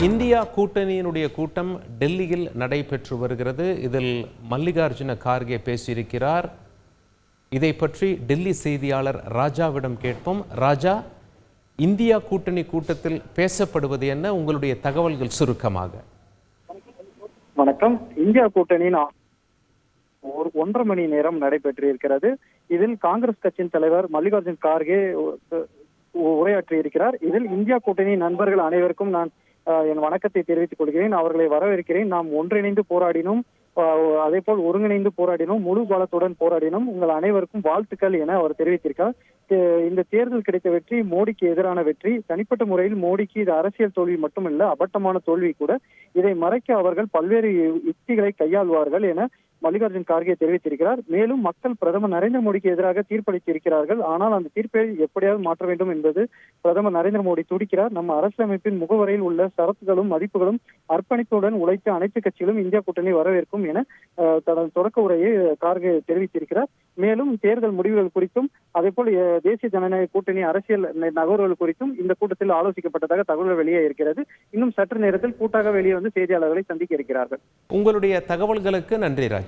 India கூட்டணியினுடைய கூட்டம் டெல்லியில் நடைபெற்று வருகிறது. இதில் மல்லிகார்ஜுன கார்கே பேசியிருக்கிறார். இதை பற்றி டெல்லி செய்தியாளர் ராஜாவிடம் கேட்போம். ராஜா, இந்தியா கூட்டணி கூட்டத்தில் பேசப்படுவது என்ன? உங்களுடைய தகவல்கள் சுருக்கமாக. வணக்கம். இந்தியா கூட்டணியின் ஒரு 1.5 மணி நேரம் நடைபெற்றிருக்கிறது. இதில் காங்கிரஸ் கட்சியின் தலைவர் மல்லிகார்ஜுன் கார்கே உரையாற்றியிருக்கிறார். இதில் இந்தியா கூட்டணி நண்பர்கள் அனைவருக்கும் நான் என் வணக்கத்தை தெரிவித்துக் கொள்கிறேன், அவர்களை வரவேற்கிறேன். நாம் ஒன்றிணைந்து போராடினோம், அதே போல் ஒருங்கிணைந்து போராடினோம், முழு பலத்துடன் போராடினோம். உங்கள் அனைவருக்கும் வாழ்த்துக்கள் என அவர் தெரிவித்திருக்கார். இந்த தேர்தல் கிடைத்த வெற்றி மோடிக்கு எதிரான வெற்றி. தனிப்பட்ட முறையில் மோடிக்கு இது அரசியல் தோல்வி மட்டுமல்ல, அபட்டமான தோல்வி கூட. இதை மறைக்க அவர்கள் பல்வேறு யுக்திகளை கையாள்வார்கள் என மல்லிகார்ஜுன் கார்கே தெரிவித்திருக்கிறார். மேலும் மக்கள் பிரதமர் நரேந்திர மோடிக்கு எதிராக தீர்ப்பளித்திருக்கிறார்கள். ஆனால் அந்த தீர்ப்பை எப்படியாவது மாற்ற வேண்டும் என்பது பிரதமர் நரேந்திர மோடி துடிக்கிறார். நம்ம அரசியலமைப்பின் முகவரையில் உள்ள சரத்துகளும் மதிப்புகளும் அர்ப்பணிப்புடன் உழைத்த அனைத்து கட்சிகளும் இந்தியா கூட்டணி வரவேற்கும் என தனது தொடக்க உரையை கார்கே தெரிவித்திருக்கிறார். மேலும் தேர்தல் முடிவுகள் குறித்தும் அதே போல் தேசிய ஜனநாயக கூட்டணி அரசியல் நகர்வுகள் குறித்தும் இந்த கூட்டத்தில் ஆலோசிக்கப்பட்டதாக தகவல்கள் வெளியே இருக்கிறது. இன்னும் சற்று நேரத்தில் கூட்டாக வெளியே வந்து செய்தியாளர்களை சந்திக்க இருக்கிறார்கள். உங்களுடைய தகவல்களுக்கு நன்றி ராஜா.